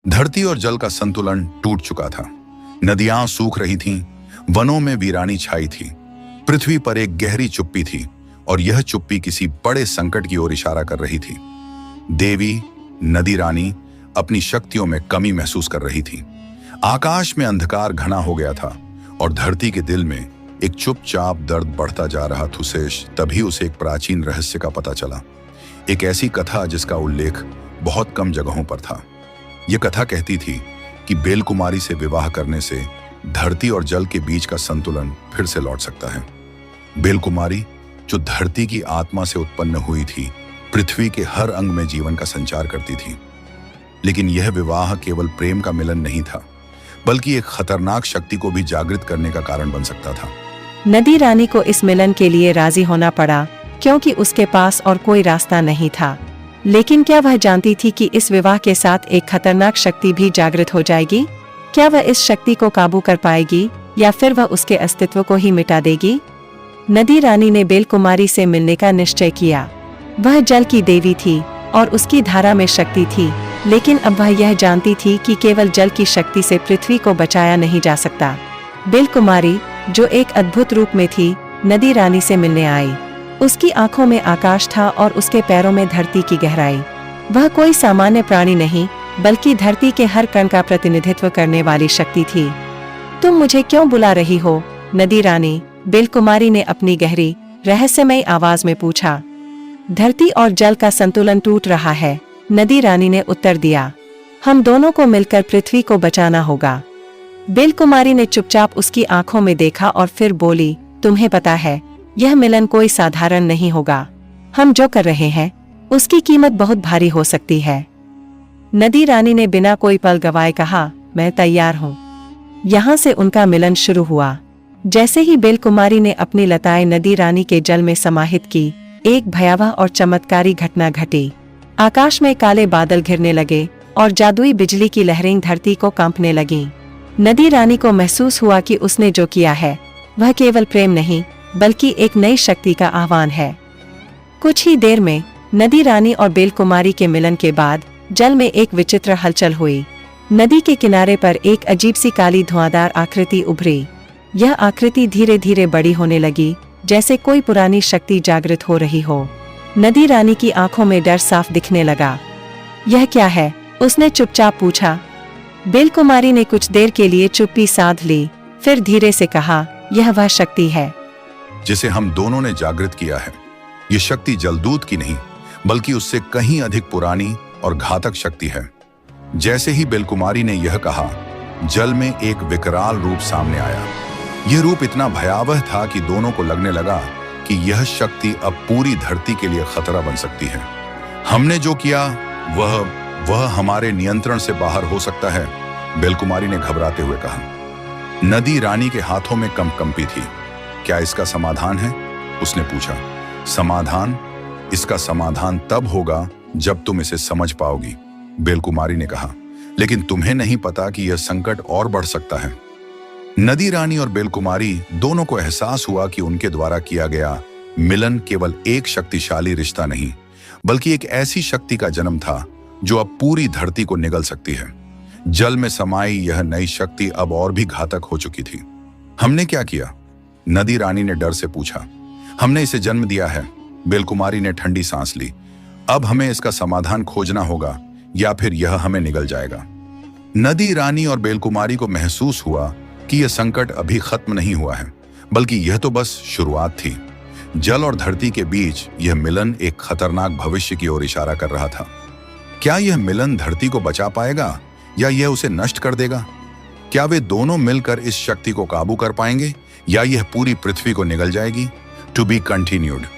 धरती और जल का संतुलन टूट चुका था। नदियां सूख रही थीं, वनों में वीरानी छाई थी। पृथ्वी पर एक गहरी चुप्पी थी और यह चुप्पी किसी बड़े संकट की ओर इशारा कर रही थी। देवी नदी रानी अपनी शक्तियों में कमी महसूस कर रही थी। आकाश में अंधकार घना हो गया था और धरती के दिल में एक चुपचाप दर्द बढ़ता जा रहा थुसेश। तभी उसे एक प्राचीन रहस्य का पता चला, एक ऐसी कथा जिसका उल्लेख बहुत कम जगहों पर था। यह कथा कहती थी कि बेलकुमारी से विवाह करने से धरती और जल के बीच का संतुलन फिर से लौट सकता है। बेलकुमारी जो धरती की आत्मा से उत्पन्न हुई थी, पृथ्वी के हर अंग में जीवन का संचार करती थी। लेकिन यह विवाह केवल प्रेम का मिलन नहीं था, बल्कि एक खतरनाक शक्ति को भी जागृत करने का कारण बन सकता था। नदी रानी को इस मिलन के लिए राजी होना पड़ा क्योंकि उसके पास और कोई रास्ता नहीं था। लेकिन क्या वह जानती थी कि इस विवाह के साथ एक खतरनाक शक्ति भी जागृत हो जाएगी? क्या वह इस शक्ति को काबू कर पाएगी या फिर वह उसके अस्तित्व को ही मिटा देगी? नदी रानी ने बेलकुमारी से मिलने का निश्चय किया। वह जल की देवी थी और उसकी धारा में शक्ति थी, लेकिन अब वह यह जानती थी कि केवल जल की शक्ति से पृथ्वी को बचाया नहीं जा सकता। बेलकुमारी जो एक अद्भुत रूप में थी, नदी रानी से मिलने आई। उसकी आंखों में आकाश था और उसके पैरों में धरती की गहराई। वह कोई सामान्य प्राणी नहीं, बल्कि धरती के हर कण का प्रतिनिधित्व करने वाली शक्ति थी। तुम मुझे क्यों बुला रही हो, नदी रानी? बेलकुमारी ने अपनी गहरी रहस्यमयी आवाज में पूछा। धरती और जल का संतुलन टूट रहा है, नदी रानी ने उत्तर दिया। हम दोनों को मिलकर पृथ्वी को बचाना होगा। बेलकुमारी ने चुपचाप उसकी आंखों में देखा और फिर बोली, तुम्हें पता है, यह मिलन कोई साधारण नहीं होगा। हम जो कर रहे हैं उसकी कीमत बहुत भारी हो सकती है। नदी रानी ने बिना कोई पल गवाए कहा, मैं तैयार हूँ। यहाँ से उनका मिलन शुरू हुआ। जैसे ही बेलकुमारी ने अपनी लताएं नदी रानी के जल में समाहित की, एक भयावह और चमत्कारी घटना घटी। आकाश में काले बादल घिरने लगे और जादुई बिजली की लहरें धरती को कांपने लगीं। नदी रानी को महसूस हुआ कि उसने जो किया है वह केवल प्रेम नहीं, बल्कि एक नई शक्ति का आह्वान है। कुछ ही देर में नदी रानी और बेलकुमारी के मिलन के बाद जल में एक विचित्र हलचल हुई। नदी के किनारे पर एक अजीब सी काली धुआंधार आकृति उभरी। यह आकृति धीरे धीरे बड़ी होने लगी, जैसे कोई पुरानी शक्ति जागृत हो रही हो। नदी रानी की आंखों में डर साफ दिखने लगा। यह क्या है? उसने चुपचाप पूछा। बेलकुमारी ने कुछ देर के लिए चुप्पी साध ली, फिर धीरे से कहा, यह वह शक्ति है जिसे हम दोनों ने जागृत किया है। ये शक्ति जलदूत की नहीं, बल्कि उससे कहीं अधिक पुरानी और घातक शक्ति है। जैसे ही बेलकुमारी ने यह कहा, जल में एक विकराल रूप सामने आया। यह रूप इतना भयावह था कि दोनों को लगने लगा कि यह शक्ति अब पूरी धरती के लिए खतरा बन सकती है। हमने जो किया वह हमारे नियंत्रण से बाहर हो सकता है, बेलकुमारी ने घबराते हुए कहा। नदी रानी के हाथों में कंपी थी। क्या इसका समाधान है? उसने पूछा। समाधान? इसका समाधान तब होगा जब तुम इसे समझ पाओगी, बेलकुमारी ने कहा। लेकिन तुम्हें नहीं पता कि यह संकट और बढ़ सकता है। नदी रानी और बेलकुमारी दोनों को एहसास हुआ कि उनके द्वारा किया गया मिलन केवल एक शक्तिशाली रिश्ता नहीं, बल्कि एक ऐसी शक्ति का जन्म था जो अब पूरी धरती को निगल सकती है। जल में समाई यह नई शक्ति अब और भी घातक हो चुकी थी। हमने क्या किया? नदी रानी ने डर से पूछा। हमने इसे जन्म दिया है, बेलकुमारी ने ठंडी सांस ली। अब हमें इसका समाधान खोजना होगा या फिर यह हमें निगल जाएगा। नदी रानी और बेलकुमारी को महसूस हुआ कि यह संकट अभी खत्म नहीं हुआ है, बल्कि यह तो बस शुरुआत थी। जल और धरती के बीच यह मिलन एक खतरनाक भविष्य की ओर इशारा कर रहा था। क्या यह मिलन धरती को बचा पाएगा या यह उसे नष्ट कर देगा? क्या वे दोनों मिलकर इस शक्ति को काबू कर पाएंगे या यह पूरी पृथ्वी को निगल जाएगी? To be continued.